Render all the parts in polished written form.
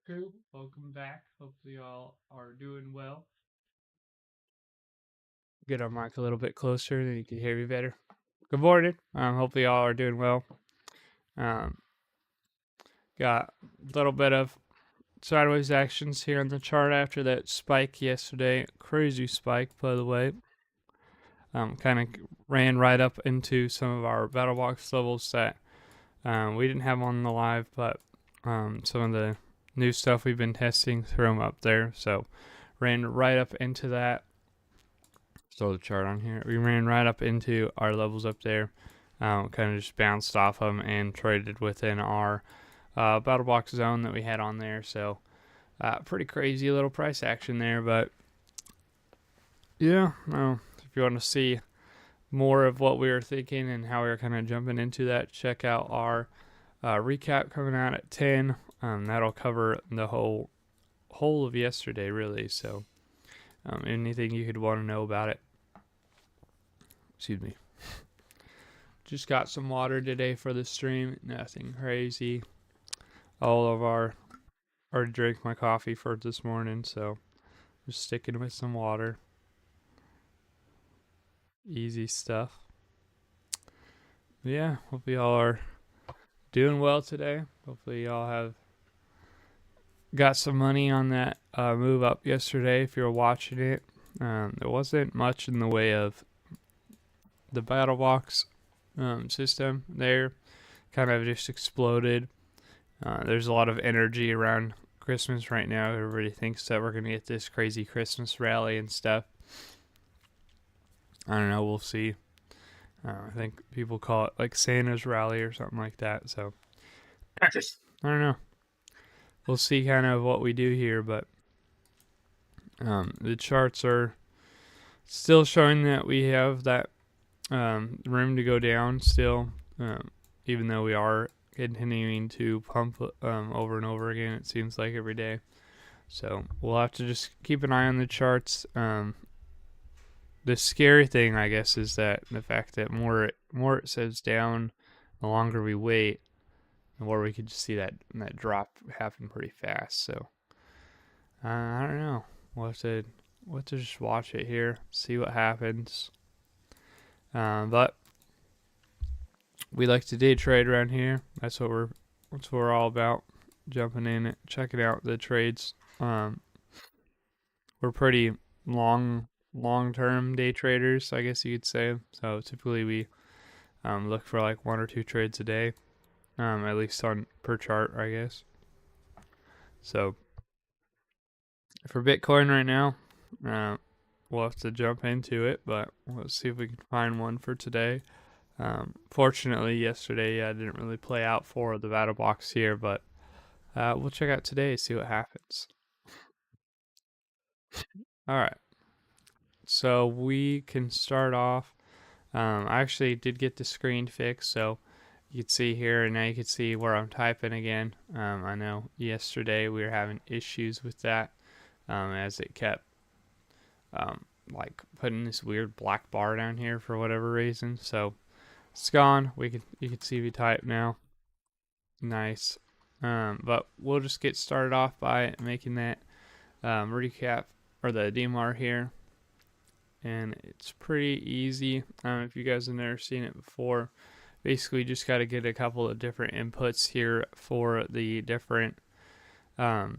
crew? Welcome back. Hopefully, y'all are doing well. Get our mic a little bit closer, then you can hear me better. Good morning. Hopefully, y'all are doing well. Um, got a little bit of sideways actions here on the chart after that spike yesterday. Crazy spike, by the way. Kind of ran right up into some of our battle box levels that we didn't have on the live, but some of the new stuff we've been testing threw them up there. So ran right up into that. Throw the chart on here. We ran right up into our levels up there. Kind of just bounced off them and traded within our battle box zone that we had on there. So pretty crazy little price action there. But yeah, if you want to see more of what we were thinking and how we were kind of jumping into that, check out our recap coming out at 10. That'll cover the whole of yesterday, really. So anything you could want to know about it. Excuse me. Just got some water today for the stream. Nothing crazy. All of our already drank my coffee for this morning, so just sticking with some water. Easy stuff. Yeah, hopefully y'all are doing well today. Hopefully y'all have got some money on that move up yesterday if you're watching it. There wasn't much in the way of the battle box system there. Kind of just exploded. There's a lot of energy around Christmas right now. Everybody thinks that we're going to get this crazy Christmas rally and stuff. I don't know. We'll see. I think people call it like Santa's rally or something like that. So I don't know. We'll see kind of what we do here, but the charts are still showing that we have that room to go down still, even though we are continuing to pump over and over again, it seems like every day. So we'll have to just keep an eye on the charts. The scary thing, I guess, is that the fact that more it says down, the longer we wait, the more we could just see that drop happen pretty fast. So I don't know. We'll have to just watch it here, see what happens. But we like to day trade around here. That's what we're all about. Jumping in, checking out the trades. We're pretty long-term day traders, I guess you could say. So typically we look for like 1 or 2 trades a day, at least on per chart, I guess. So for Bitcoin right now, we'll have to jump into it, but let's see if we can find one for today. Fortunately, yesterday I didn't really play out for the battle box here, but we'll check out today, see what happens. All right. So we can start off. I actually did get the screen fixed, so you can see here, and now you can see where I'm typing again. I know yesterday we were having issues with that, as it kept like putting this weird black bar down here for whatever reason. So it's gone. You can see me type now. Nice. But we'll just get started off by making that recap or the DMR here, and it's pretty easy. If you guys have never seen it before, basically just got to get a couple of different inputs here for the different the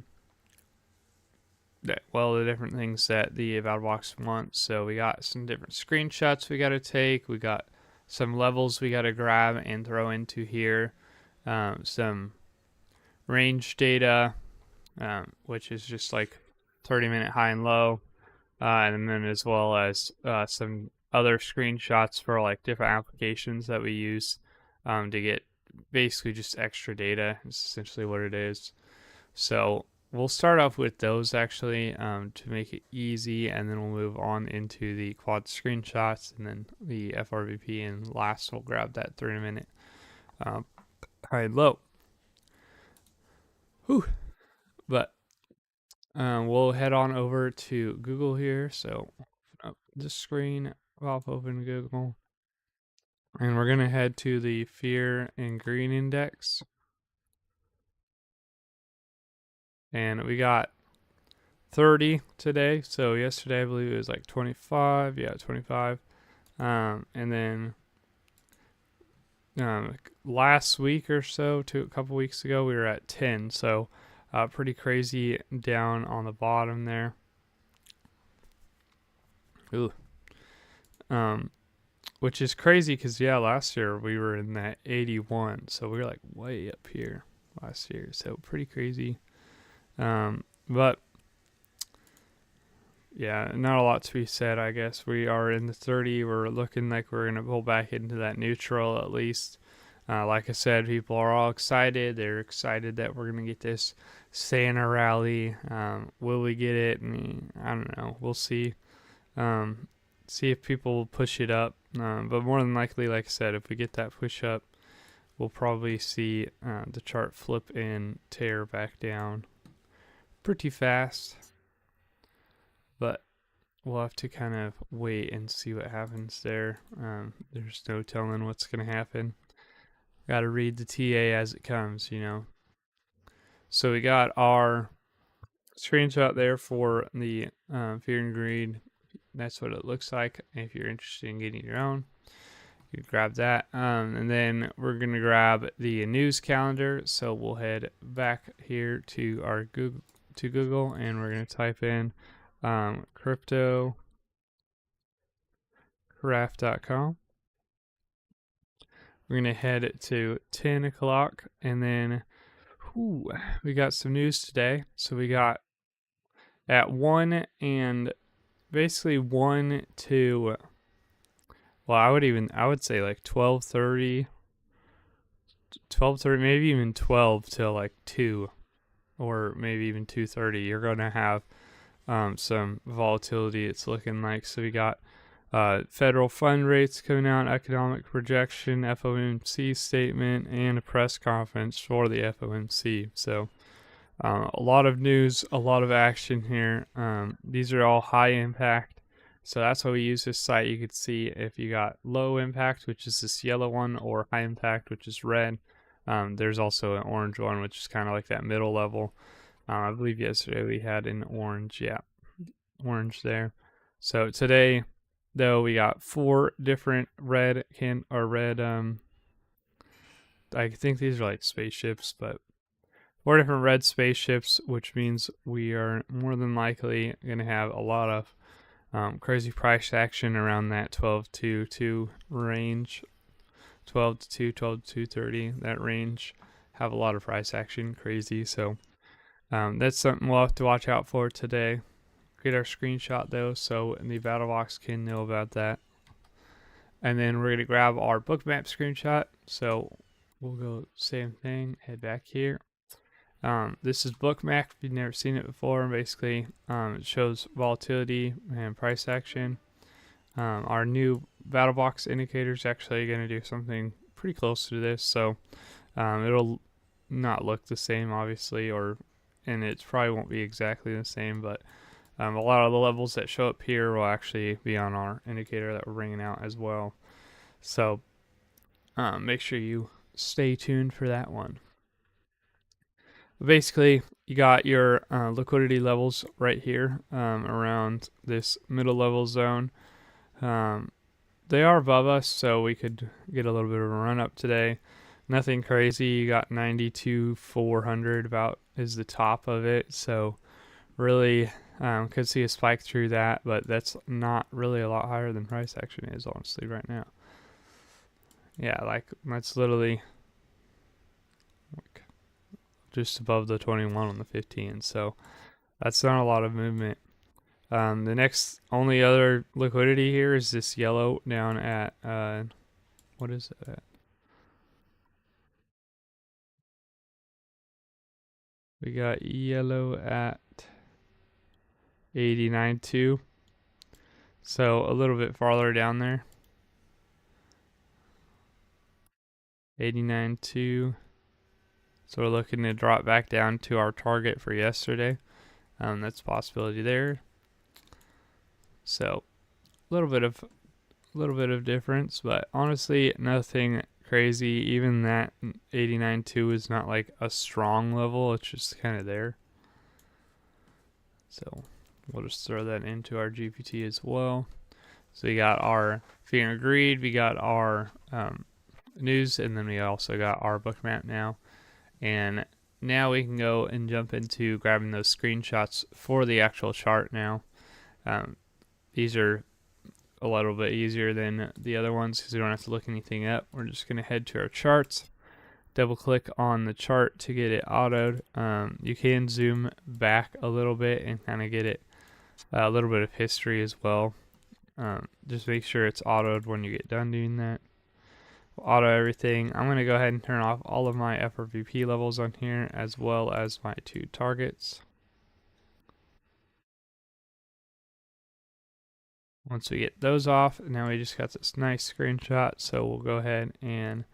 different things that the battle box wants. So we got some different screenshots we got to take. We got some levels we got to grab and throw into here. Some range data, which is just like 30-minute high and low, and then as well as some other screenshots for like different applications that we use to get basically just extra data. It's essentially what it is. So we'll start off with those actually to make it easy, and then we'll move on into the quad screenshots and then the FRVP, and last we'll grab that 30-minute high and low. Whew. But we'll head on over to Google here. So open up this screen, pop open Google, and we're going to head to the fear and green index. and we got 30 today. So yesterday I believe it was like 25. Yeah, 25. And then last week or so, a couple weeks ago, we were at 10. So pretty crazy down on the bottom there. Ooh. Which is crazy because, yeah, last year we were in that 81. So we were like way up here last year. So pretty crazy. But yeah, not a lot to be said, I guess. We are in the 30. We're looking like we're going to pull back into that neutral at least. Like I said, people are all excited. They're excited that we're going to get this Santa rally. Will we get it? I don't know. We'll see. See if people will push it up. But more than likely, like I said, if we get that push up, we'll probably see the chart flip and tear back down pretty fast. But we'll have to kind of wait and see what happens there. There's no telling what's going to happen. Got to read the TA as it comes, you know. So we got our screenshot there for the Fear and Greed. That's what it looks like. If you're interested in getting your own, you can grab that. And then we're going to grab the news calendar. So we'll head back here to our Google, and we're going to type in cryptocraft.com. We're going to head to 10 o'clock, and then we got some news today. So we got at 1 and basically 1 to, well, I would say like 12:30, maybe even 12 till like 2, or maybe even 2:30. You're going to have some volatility, it's looking like. So we got federal fund rates coming out, economic projection, FOMC statement, and a press conference for the FOMC. So a lot of news, a lot of action here. These are all high impact. So that's why we use this site. You could see if you got low impact, which is this yellow one, or high impact, which is red. There's also an orange one, which is kind of like that middle level. I believe yesterday we had an orange. Yeah, orange there. So today, though, we got 4 different red I think these are like spaceships, but 4 different red spaceships, which means we are more than likely going to have a lot of crazy price action around that 12 to 2 range. 12 to 2, 12 to 230, that range have a lot of price action, crazy. So that's something we'll have to watch out for today. Get our screenshot though, so the battle box can know about that. And then we're going to grab our bookmap screenshot. So we'll go same thing, head back here. This is bookmap if you've never seen it before. Basically, it shows volatility and price action. Our new battle box indicator is actually going to do something pretty close to this. So it'll not look the same, obviously, and it probably won't be exactly the same, but a lot of the levels that show up here will actually be on our indicator that we're bringing out as well. So make sure you stay tuned for that one. Basically, you got your liquidity levels right here around this middle level zone. They are above us, so we could get a little bit of a run up today. Nothing crazy. You got 92,400 about is the top of it, so really could see a spike through that, but that's not really a lot higher than price action is, honestly, right now. Yeah, like that's literally like just above the 21 on the 15, so that's not a lot of movement. The next only other liquidity here is this yellow down at what is it at? We got yellow at 89.2, so a little bit farther down there. 89.2. So we're looking to drop back down to our target for yesterday. That's a possibility there. So a little bit of difference, but honestly nothing crazy. Even that 89.2 is not like a strong level. It's just kind of there. So we'll just throw that into our GPT as well. So we got our fear and greed, we got our news, and then we also got our book map now. And now we can go and jump into grabbing those screenshots for the actual chart now. These are a little bit easier than the other ones because we don't have to look anything up. We're just going to head to our charts, double click on the chart to get it autoed. You can zoom back a little bit and kind of get it a little bit of history as well. Just make sure it's autoed when you get done doing that. We'll auto everything. I'm going to go ahead and turn off all of my FRVP levels on here as well as my 2 targets. Once we get those off, now we just got this nice screenshot, so we'll go ahead and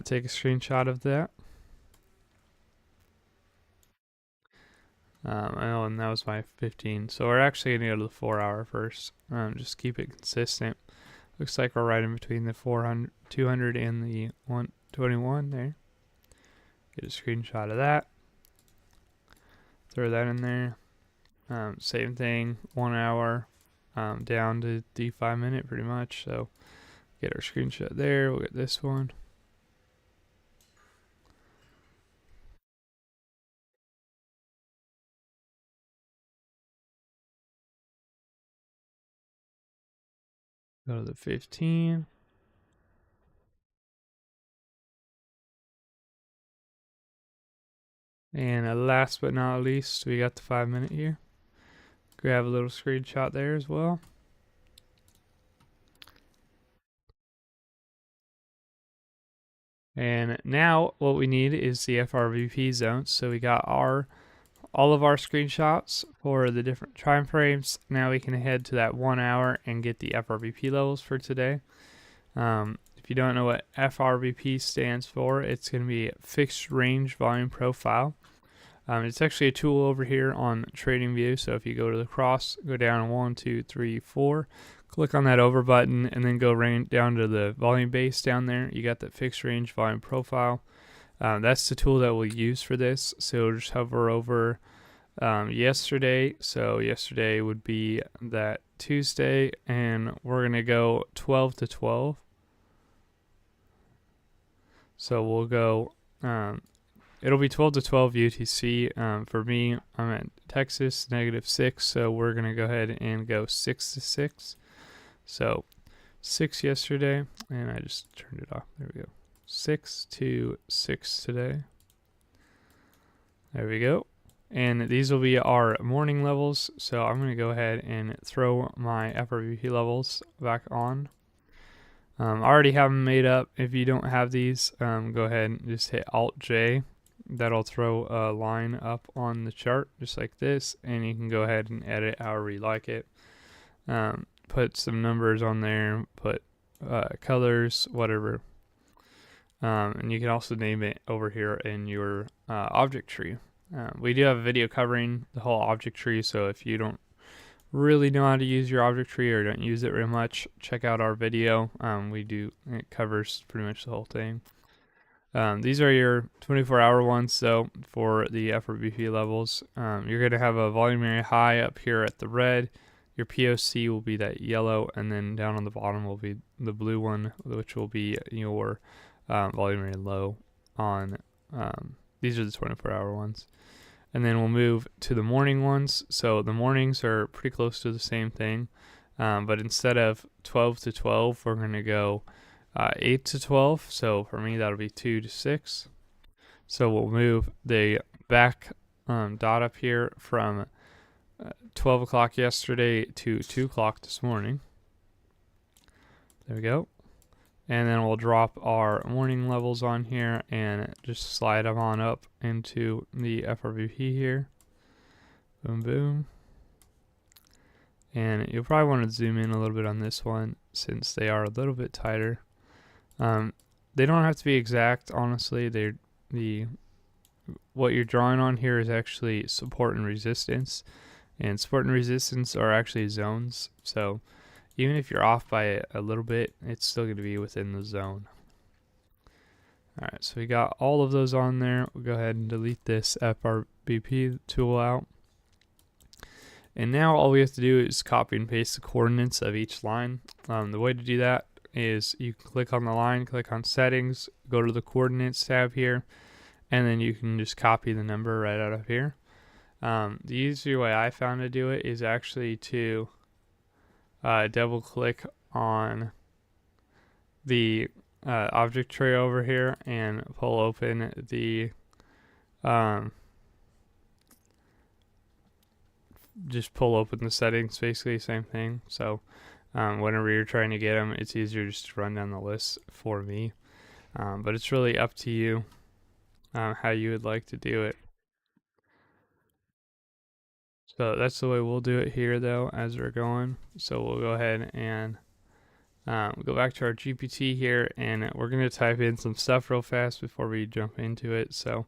take a screenshot of that. Oh, and that was my 15. So we're actually going to go to the 4 hour first. Just keep it consistent. Looks like we're right in between the 200 and the 121 there. Get a screenshot of that. Throw that in there. Same thing, 1 hour down to the 5 minute pretty much. So get our screenshot there. We'll get this one. Go to the 15. And last but not least, we got the 5 minute here. Grab a little screenshot there as well. And now what we need is the FRVP zones. So we got all of our screenshots for the different time frames. Now we can head to that 1 hour and get the FRVP levels for today. If you don't know what FRVP stands for, it's going to be fixed range volume profile. It's actually a tool over here on TradingView. So if you go to the cross, go down 1, 2, 3, 4, click on that over button, and then go down to the volume base down there. You got that fixed range volume profile. That's the tool that we'll use for this. So just hover over yesterday. So yesterday would be that Tuesday, and we're going to go 12 to 12. So we'll go, it'll be 12 to 12 UTC. For me, I'm at Texas, -6. So we're going to go ahead and go 6 to 6. So 6 yesterday, and I just turned it off. There we go. 6 to 6 today. There we go. And these will be our morning levels. So I'm going to go ahead and throw my FRVP levels back on. I already have them made up. If you don't have these, go ahead and just hit Alt-J. That'll throw a line up on the chart just like this. And you can go ahead and edit however you like it. Put some numbers on there, put colors, whatever. And you can also name it over here in your object tree. We do have a video covering the whole object tree, so if you don't really know how to use your object tree or don't use it very much, check out our video. It covers pretty much the whole thing. These are your 24-hour ones, so for the FRVP levels, you're going to have a volume area high up here at the red. Your POC will be that yellow, and then down on the bottom will be the blue one, which will be your volume area low on, these are the 24-hour ones. And then we'll move to the morning ones. So the mornings are pretty close to the same thing, but instead of 12 to 12, we're going to go 8 to 12. So for me, that'll be 2 to 6. So we'll move the back dot up here from 12 o'clock yesterday to 2 o'clock this morning. There we go. And then we'll drop our morning levels on here and just slide them on up into the FRVP here. Boom, boom. And you'll probably want to zoom in a little bit on this one since they are a little bit tighter. They don't have to be exact, honestly. What you're drawing on here is actually support and resistance. And support and resistance are actually zones. So even if you're off by a little bit, it's still going to be within the zone. Alright, so we got all of those on there. We'll go ahead and delete this FRVP tool out. And now all we have to do is copy and paste the coordinates of each line. The way to do that is you can click on the line, click on settings, go to the coordinates tab here, and then you can just copy the number right out of here. The easier way I found to do it is actually to double click on the object tray over here and pull open the just pull open the settings, basically same thing. So whenever you're trying to get them, it's easier just to run down the list for me. But it's really up to you how you would like to do it. So that's the way we'll do it here, though, as we're going. So we'll go ahead and go back to our GPT here, and we're going to type in some stuff real fast before we jump into it. So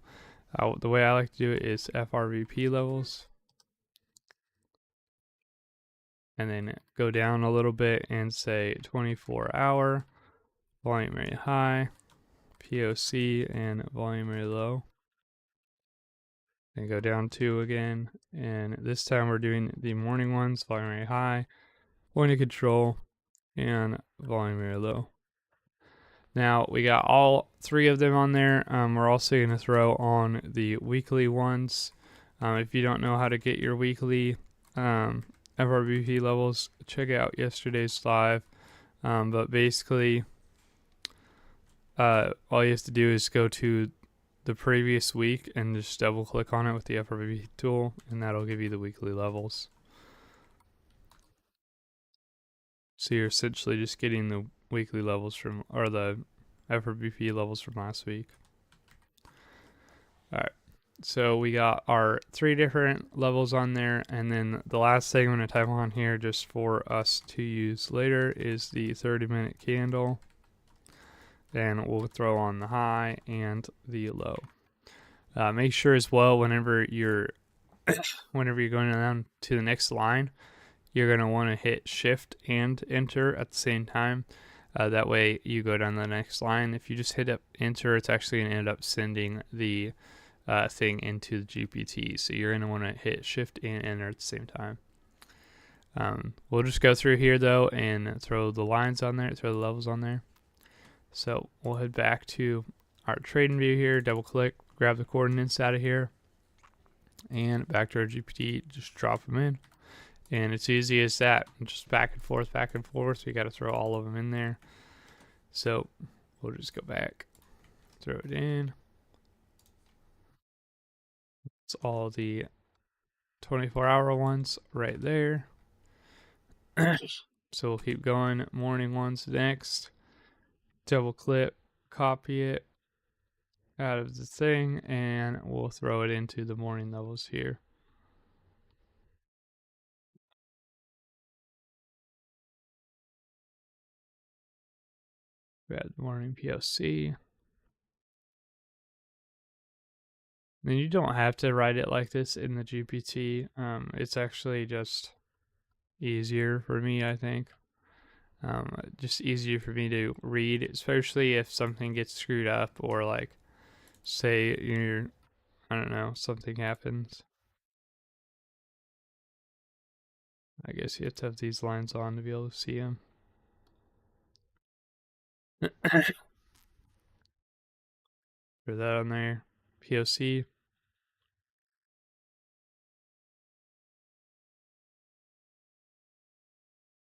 the way I like to do it is FRVP levels. And then go down a little bit and say 24-hour, volume area high, POC, and volume area low. And go down 2 again, and this time we're doing the morning ones, volume area high, point of control, and volume area low. Now we got all 3 of them on there. We're also going to throw on the weekly ones. If you don't know how to get your weekly FRVP levels, check out yesterday's live. But basically, all you have to do is go to the previous week and just double click on it with the FRVP tool, and that'll give you the weekly levels. So you're essentially just getting the weekly levels from, or the FRVP levels from last week. All right. So we got our 3 different levels on there, and then the last thing I'm going to type on here just for us to use later is the 30-minute candle. Then we'll throw on the high and the low. Make sure as well whenever you're going down to the next line, you're going to want to hit shift and enter at the same time. That way you go down the next line. If you just hit up enter, it's actually going to end up sending the thing into the GPT. So you're going to want to hit shift and enter at the same time. We'll just go through here though and throw the lines on there, throw the levels on there. So we'll head back to our trading view here, double click, grab the coordinates out of here, and back to our GPT, just drop them in. And it's easy as that, just back and forth, so you got to throw all of them in there. So we'll just go back, throw it in. It's all the 24-hour ones right there. So we'll keep going, morning ones next. Double click, copy it out of the thing, and we'll throw it into the morning levels here. Grab the morning POC. Then you don't have to write it like this in the GPT. It's actually just easier for me, I think. Just easier for me to read, especially if something gets screwed up or like, say I don't know, something happens. I guess you have to have these lines on to be able to see them. Put that on there. POC.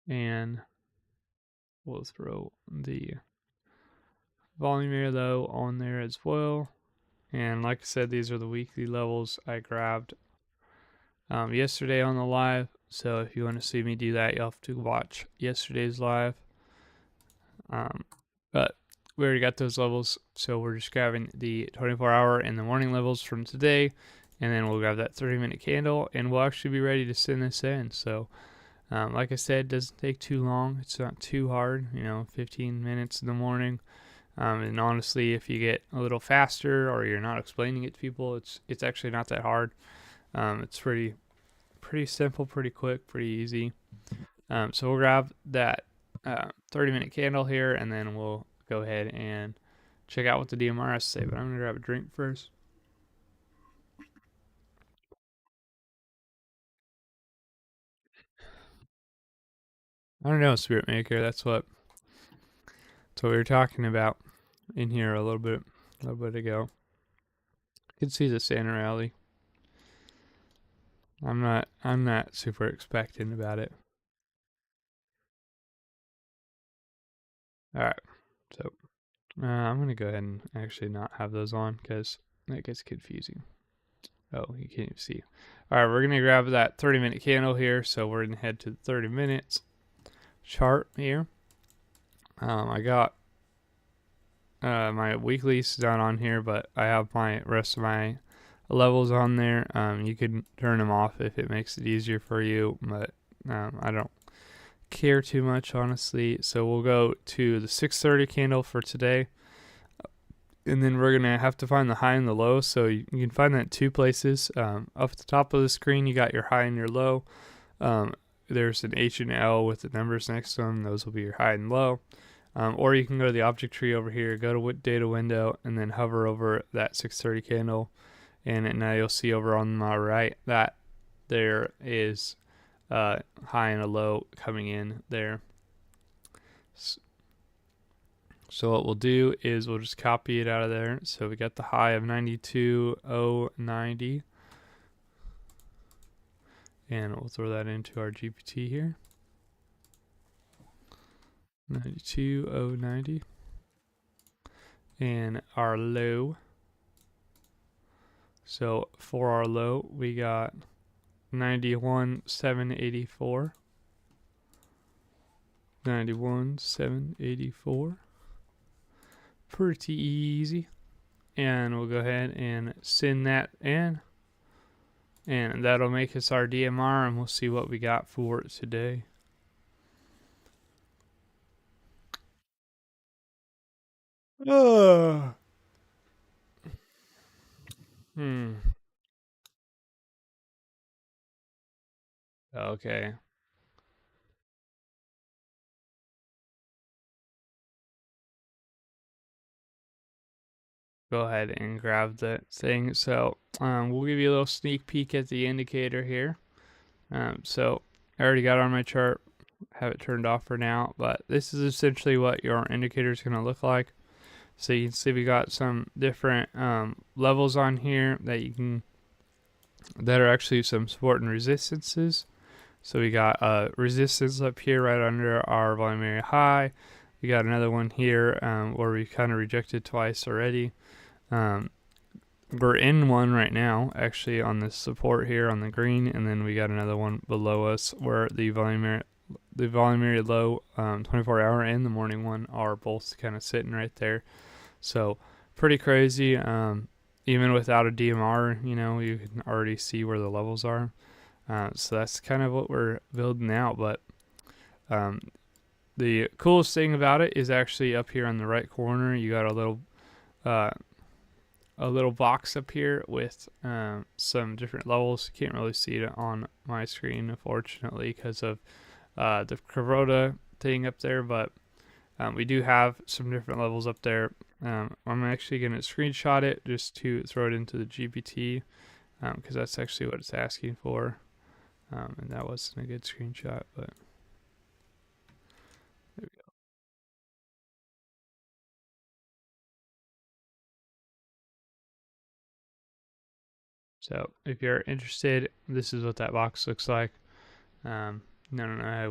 And we'll throw the volume area low on there as well. And like I said, these are the weekly levels I grabbed yesterday on the live. So if you want to see me do that, you'll have to watch yesterday's live. But we already got those levels, so we're just grabbing the 24-hour and the morning levels from today, and then we'll grab that 30-minute candle, and we'll actually be ready to send this in. So like I said, it doesn't take too long. It's not too hard, 15 minutes in the morning. And honestly, if you get a little faster or you're not explaining it to people, it's actually not that hard. It's pretty simple, pretty quick, pretty easy. So we'll grab that 30-minute candle here, and then we'll go ahead and check out what the DMR has to say. But I'm going to grab a drink first. I don't know, Spirit Maker. That's what we were talking about in here a little bit ago. I can see the Santa rally. I'm not super expectant about it. All right, so I'm gonna go ahead and actually not have those on because that gets confusing. Oh, you can't even see. All right, we're gonna grab that 30-minute candle here. So we're gonna head to the 30 minutes chart here. I got my weeklies done on here, but I have my rest of my levels on there. You can turn them off if it makes it easier for you, but I don't care too much, honestly. So we'll go to the 6:30 candle for today, and then we're gonna have to find the high and the low. So you can find that two places. Up at the top of the screen, you got your high and your low. There's an H and L with the numbers next to them. Those will be your high and low. Or you can go to the object tree over here, go to data window, and then hover over that 6:30 candle, and now you'll see over on my right that there is a high and a low coming in there. So what we'll do is we'll just copy it out of there. So we got the high of 92.090, and we'll throw that into our GPT here. 92.090, and our low. So for our low, we got 91.784. 91.784. Pretty easy. And we'll go ahead and send that in. And that'll make us our DMR, and we'll see what we got for it today. Oh. Okay. Go ahead and grab that thing. So we'll give you a little sneak peek at the indicator here. So I already got on my chart, have it turned off for now, but this is essentially what your indicator is going to look like. So you can see we got some different levels on here that are actually some support and resistances. So we got resistance up here right under our volume area high. We got another one here where we kind of rejected twice already. We're in one right now, actually, on this support here on the green, and then we got another one below us where the volume area low, 24-hour, and the morning one are both kind of sitting right there. So pretty crazy. Even without a DMR, you can already see where the levels are. So that's kind of what we're building out. But the coolest thing about it is actually up here on the right corner, you got a little box up here with some different levels. You can't really see it on my screen, unfortunately, because of the Kabroda thing up there, but we do have some different levels up there. I'm actually going to screenshot it just to throw it into the GPT because that's actually what it's asking for. And that wasn't a good screenshot, but there we go. So if you're interested, this is what that box looks like. No,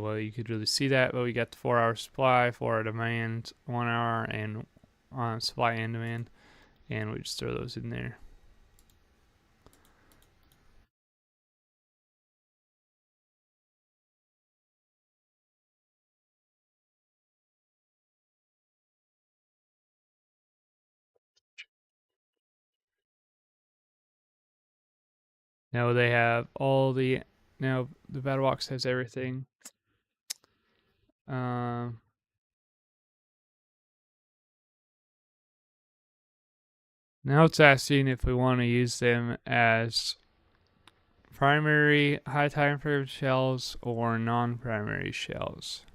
well, you could really see that, but we got the 4-hour supply, 4-hour demand, 1 hour, and supply and demand, and we just throw those in there. Now they have now the battle box has everything. Now it's asking if we want to use them as primary high time frame shells or non-primary shells.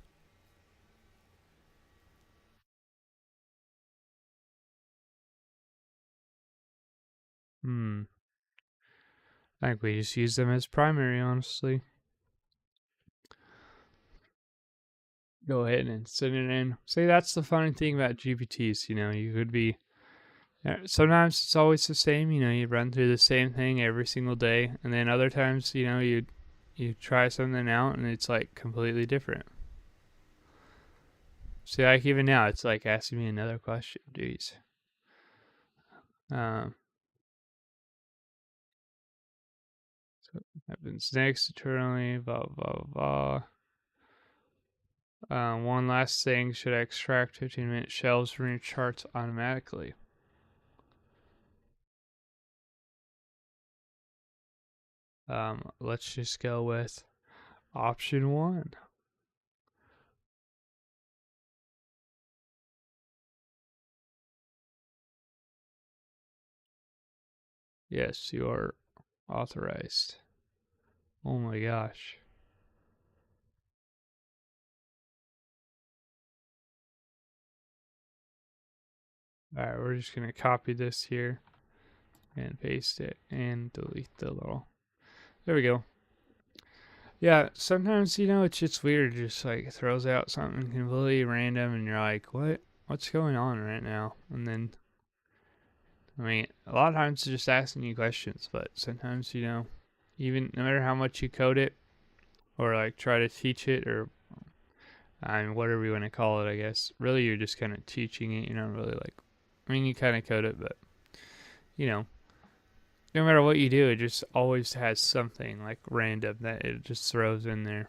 I think we just use them as primary, honestly. go ahead and send it in. See, that's the funny thing about GPTs. You could be. Sometimes it's always the same. You run through the same thing every single day, and then other times, you try something out and it's like completely different. See, like even now, it's like asking me another question. Jeez. Um, so happens next eternally. Blah blah blah. One last thing: should I extract 15-minute shelves from your charts automatically? Let's just go with option one. Yes, you are authorized. Oh my gosh. Alright, we're just going to copy this here and paste it and delete the little. There we go. Yeah, sometimes, it's just weird. It just like throws out something completely random and you're like, what? What's going on right now? And then, I mean, a lot of times it's just asking you questions, but sometimes, even no matter how much you code it or like try to teach it or whatever you want to call it, I guess. Really, you're just kind of teaching it. You're not really like, you kind of code it, but you know, no matter what you do, it just always has something like random that it just throws in there.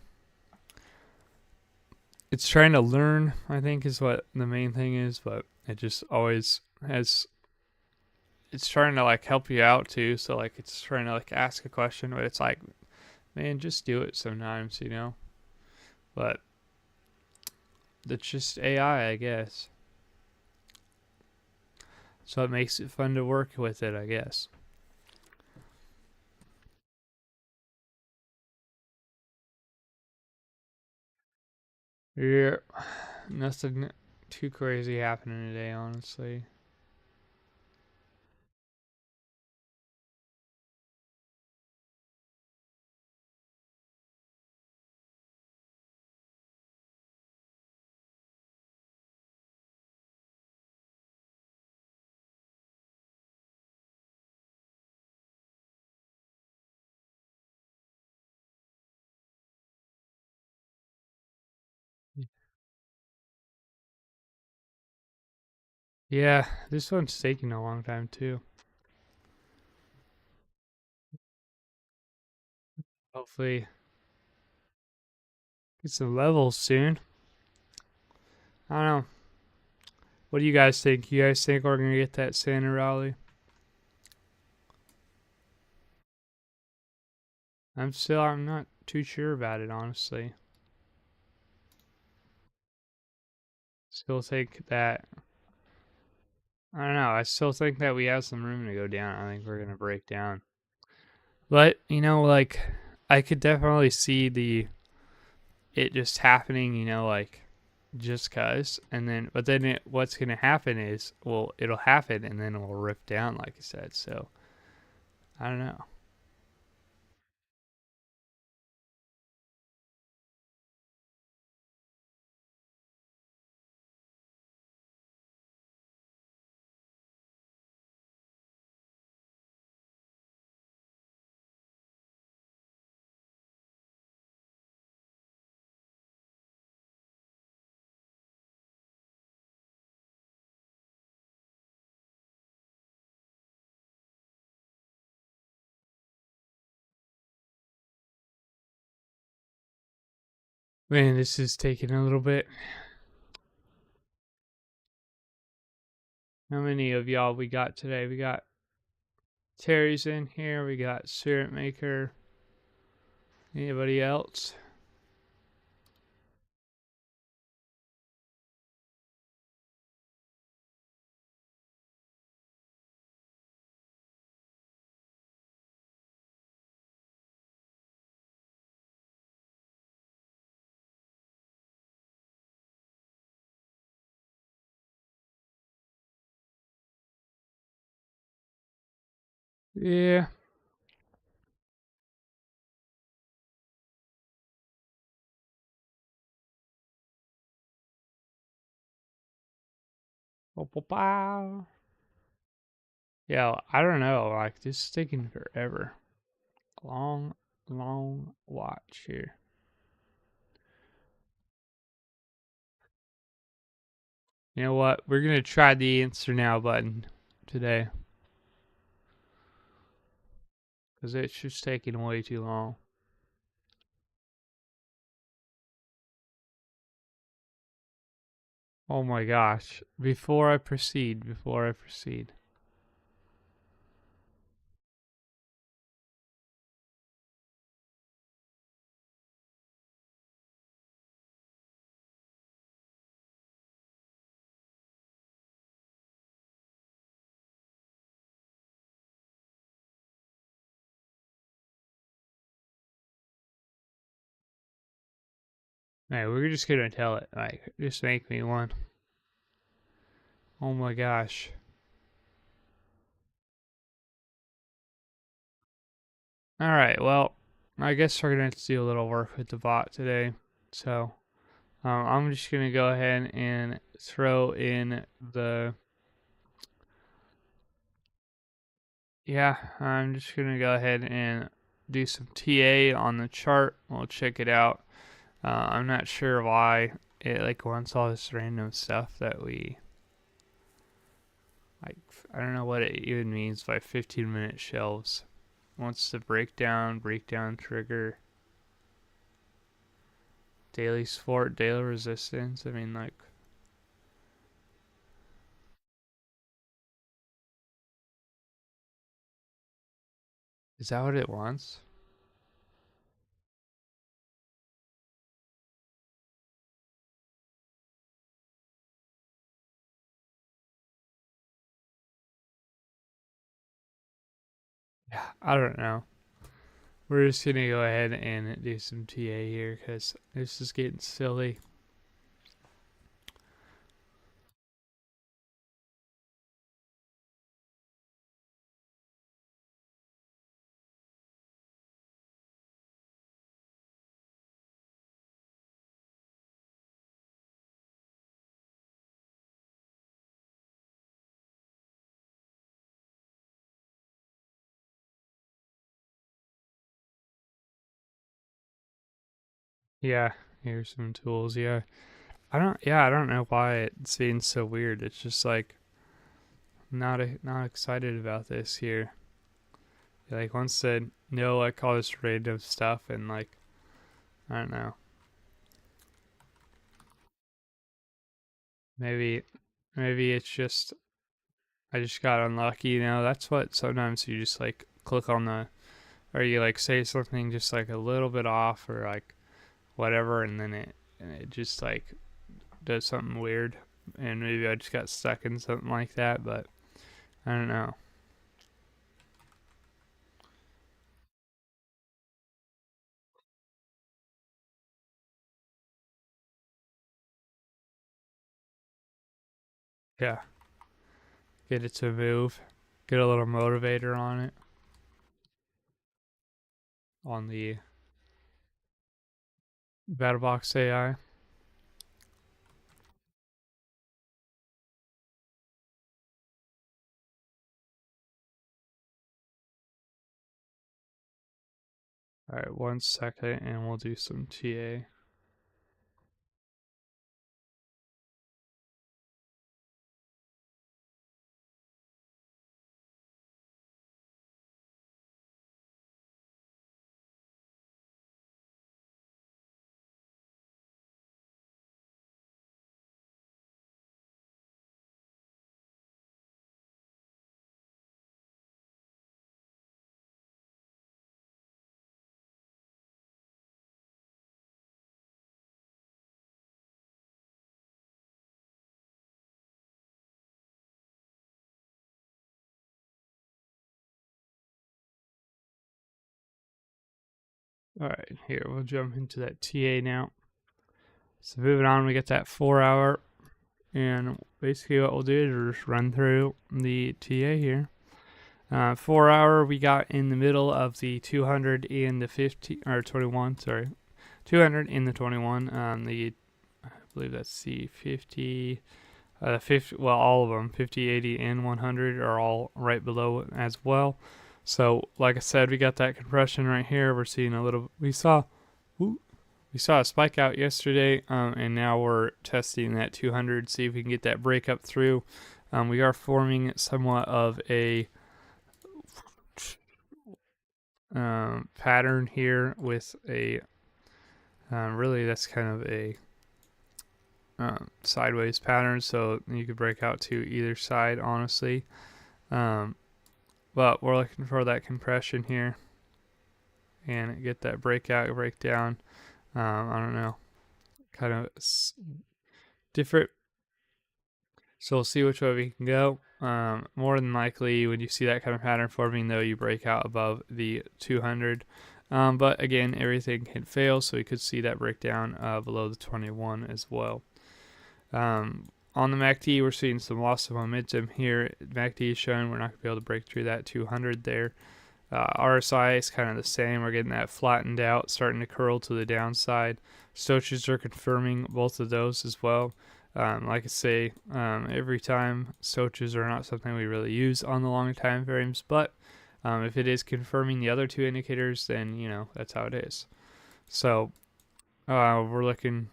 It's trying to learn, I think, is what the main thing is, but it just always has. It's trying to like help you out too, so like it's trying to like ask a question, but it's like, man, just do it sometimes. But it's just AI, I guess. So it makes it fun to work with it, I guess. Yeah, nothing too crazy happening today, honestly. Yeah, this one's taking a long time too. Hopefully, get some levels soon. I don't know. What do you guys think? You guys think we're gonna get that Santa rally? I'm not too sure about it, honestly. Still think that I don't know. I still think that we have some room to go down. I think we're gonna break down. But like I could definitely see the it just happening. Like just cause, and then but then what's gonna happen is well it'll happen and then it'll rip down like I said. So I don't know. Man, this is taking a little bit. How many of y'all we got today? We got Terry's in here. We got Syrup Maker. Anybody else? Yeah. Yeah, I don't know. Like, this is taking forever. Long watch here. You know what? We're going to try the answer now button today. Because it's just taking way too long. Oh my gosh. Before I proceed. Hey, we're just going to tell it. Like, just make me one. Oh my gosh. Alright, well, I guess we're going to have to do a little work with the bot today. So, I'm just going to go ahead and throw in the... Yeah, I'm just going to go ahead and do some TA on the chart. We'll check it out. I'm not sure why it like wants all this random stuff that we... Like, I don't know what it even means by 15-minute shelves. Wants the breakdown trigger, daily support, daily resistance. I mean, like, is that what it wants? Yeah, I don't know. We're just gonna go ahead and do some TA here because this is getting silly. Yeah, here's some tools. Yeah, I don't know why it's being so weird. It's just like not excited about this here. Like once said no, like all this random stuff and like I don't know. Maybe it's just I just got unlucky, you know. That's what sometimes you just like click on the or you like say something just like a little bit off or like whatever and then it just like does something weird and maybe I just got stuck in something like that, but I don't know. Yeah. Get it to move. Get a little motivator on it. On the Battle Box AI. Alright, 1 second and we'll do some TA. Alright, here we'll jump into that TA now. So moving on, we get that 4 hour, and basically what we'll do is just run through the TA here. 4 hour, we got in the middle of the 200 and the 50 or 21. Sorry, 200 and the 21. I believe that's the 50. all of them, 50, 80, and 100 are all right below it as well. So, like I said, we got that compression right here. We're seeing we saw a spike out yesterday, and now we're testing that 200, see if we can get that break up through. We are forming somewhat of a pattern here with a really that's kind of a sideways pattern, so you could break out to either side, honestly. But we're looking for that compression here and get that breakdown. I don't know, kind of different. So we'll see which way we can go. More than likely, when you see that kind of pattern forming, though, you break out above the 200. But again, everything can fail, so we could see that breakdown below the 21 as well. On the MACD, we're seeing some loss of momentum here. MACD is showing we're not going to be able to break through that 200 there. RSI is kind of the same. We're getting that flattened out, starting to curl to the downside. Stochages are confirming both of those as well. Like I say, every time stochages are not something we really use on the longer time frames, but if it is confirming the other two indicators, then that's how it is. So we're looking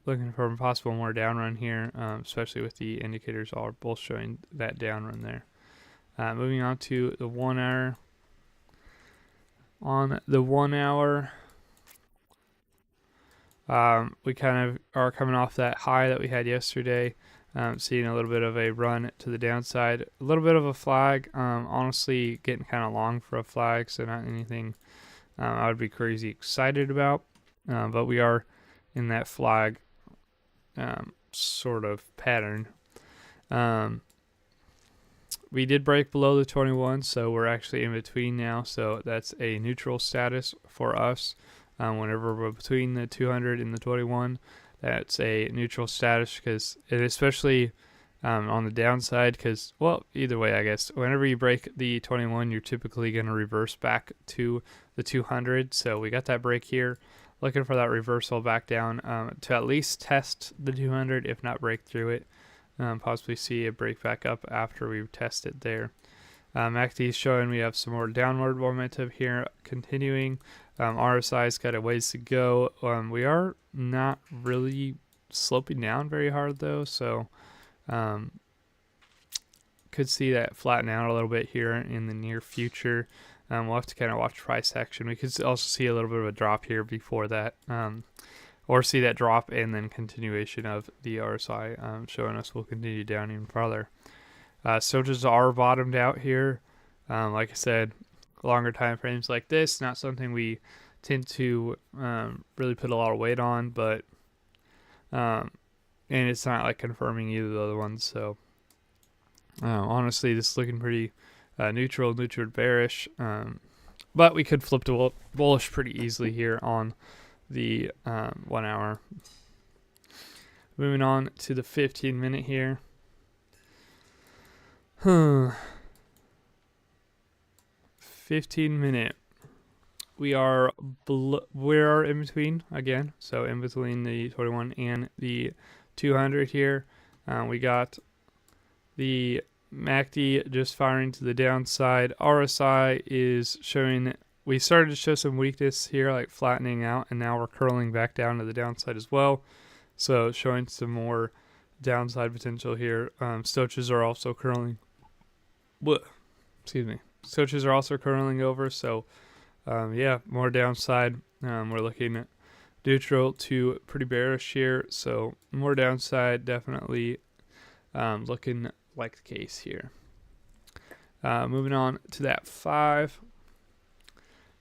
for a possible more down run here, especially with the indicators all both showing that down run there. Moving on to the 1 hour. On the 1 hour, we kind of are coming off that high that we had yesterday, seeing a little bit of a run to the downside, a little bit of a flag. Honestly, getting kind of long for a flag, so not anything I would be crazy excited about, but we are in that flag sort of pattern. We did break below the 21, so we're actually in between now, so that's a neutral status for us. Whenever we're between the 200 and the 21, that's a neutral status, because it especially on the downside, because, well, either way, I guess, whenever you break the 21, you're typically going to reverse back to the 200, so we got that break here, looking for that reversal back down to at least test the 200, if not break through it, possibly see a break back up after we test it there. MACD is showing we have some more downward momentum here continuing. RSI's got a ways to go. We are not really sloping down very hard though, so could see that flatten out a little bit here in the near future. We'll have to kind of watch price action. We could also see a little bit of a drop here before that, or see that drop and then continuation of the RSI showing us we'll continue down even farther. Stochages are bottomed out here. Like I said, longer time frames like this, not something we tend to really put a lot of weight on, but and it's not like confirming either of the other ones. So honestly, this is looking pretty neutral to bearish, but we could flip to bullish pretty easily here on the 1 hour. Moving on to the 15-minute here. 15-minute. We are in between again, so in between the 21 and the 200 here. We got the MACD just firing to the downside. RSI is showing, we started to show some weakness here, like flattening out, and now we're curling back down to the downside as well. So showing some more downside potential here. Stochages are also curling. Stochages are also curling over, so yeah, more downside. We're looking at neutral to pretty bearish here, so more downside definitely looking like the case here. Moving on to that 5.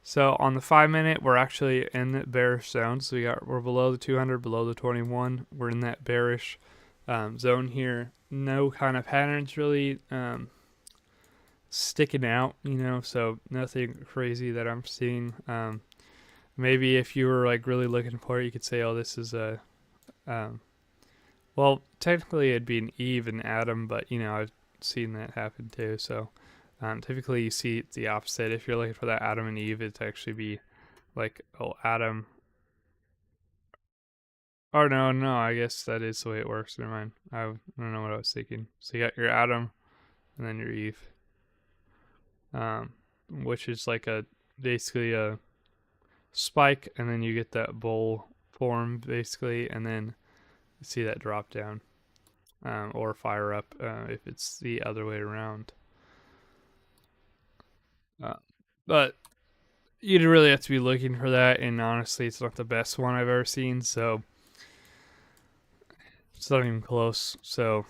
So on the 5-minute, we're actually in the bearish zone. So we're below the 200, below the 21. We're in that bearish zone here. No kind of patterns really sticking out, so nothing crazy that I'm seeing. Maybe if you were like really looking for it, you could say, oh, this is a well, technically it'd be an Eve and Adam, but I've seen that happen too. So typically you see the opposite. If you're looking for that Adam and Eve, it'd actually be like, oh, Adam Or no, I guess that is the way it works. Never mind. I don't know what I was thinking. So you got your atom and then your Eve, which is like basically a spike, and then you get that bowl form basically, and then you see that drop down, or fire up if it's the other way around. But you'd really have to be looking for that, and honestly, it's not the best one I've ever seen, so it's not even close. So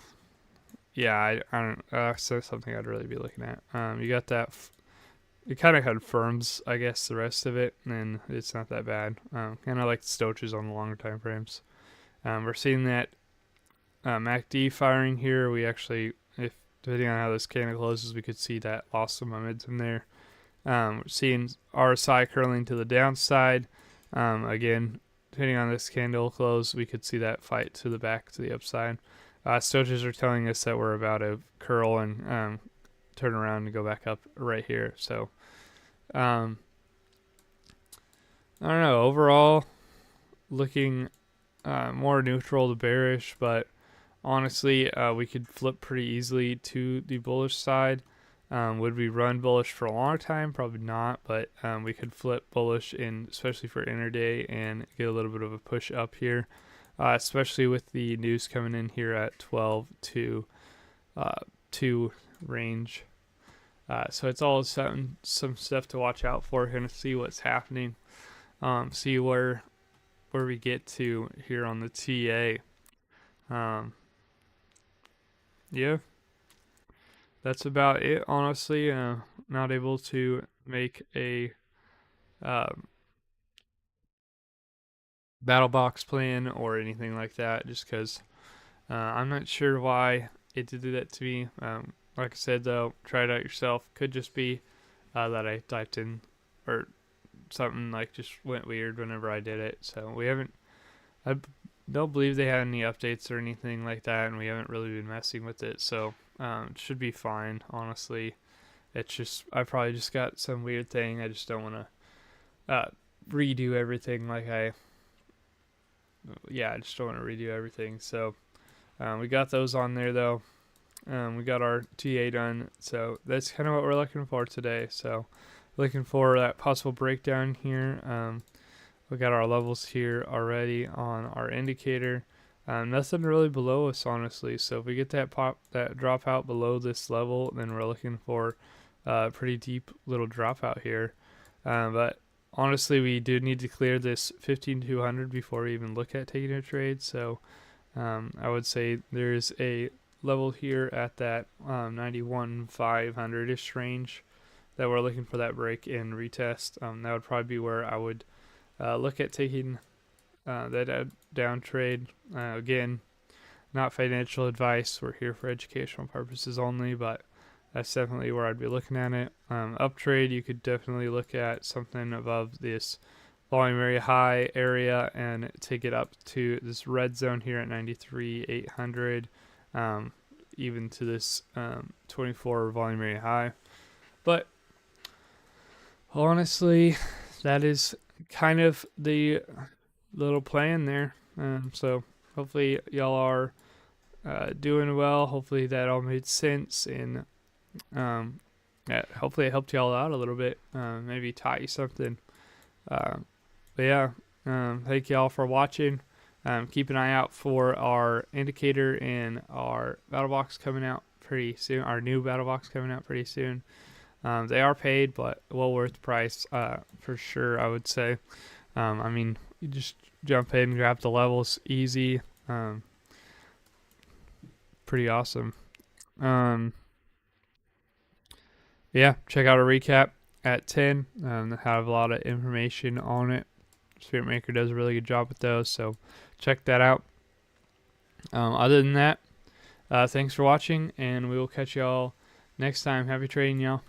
yeah, I don't. So something I'd really be looking at. You got that. It kind of confirms, I guess, the rest of it, and it's not that bad. Kind of like the stoaches on the longer time frames. We're seeing that MACD firing here. We actually, if depending on how this candle closes, we could see that loss of momentum there. We're seeing RSI curling to the downside. Again, depending on this candle close, we could see that fight to the back to the upside. Stoaches are telling us that we're about to curl and turn around and go back up right here. So, I don't know. Overall, looking more neutral to bearish, but honestly, we could flip pretty easily to the bullish side. Would we run bullish for a long time? Probably not, but we could flip bullish especially for intraday and get a little bit of a push up here, especially with the news coming in here at 12 to 2 range. So it's all some stuff to watch out for. We're gonna see what's happening, see where we get to here on the TA. Yeah, that's about it. Honestly, not able to make a battle box plan or anything like that, just because I'm not sure why it did that to me. Like I said, though, try it out yourself. Could just be that I typed in or something like just went weird whenever I did it. So I don't believe they had any updates or anything like that, and we haven't really been messing with it. So it should be fine, honestly. It's just I probably just got some weird thing. I just don't want to redo everything I just don't want to redo everything. So we got those on there though. We got our TA done, so that's kind of what we're looking for today. So looking for that possible breakdown here. We got our levels here already on our indicator. Nothing really below us, honestly. So if we get that drop out below this level, then we're looking for a pretty deep little dropout here. But honestly, we do need to clear this 15,200 before we even look at taking a trade. So I would say there's a level here at that 91,500-ish range that we're looking for that break and retest. That would probably be where I would look at taking that down trade. Again, not financial advice. We're here for educational purposes only, but that's definitely where I'd be looking at it. Up trade, you could definitely look at something above this volume area high area and take it up to this red zone here at 93,800, even to this 24 volume area high. But honestly, that is kind of the little plan there. So hopefully y'all are doing well. Hopefully that all made sense, and hopefully it helped y'all out a little bit. Maybe taught you something. But yeah, thank y'all for watching. Keep an eye out for our indicator and our battle box coming out pretty soon. Our new battle box coming out pretty soon. They are paid, but well worth the price for sure, I would say. I mean, you just jump in, grab the levels, easy. Pretty awesome. Yeah, check out a recap at 10. They have a lot of information on it. Spirit Maker does a really good job with those, so check that out. Other than that, thanks for watching, and we will catch y'all next time. Happy trading, y'all.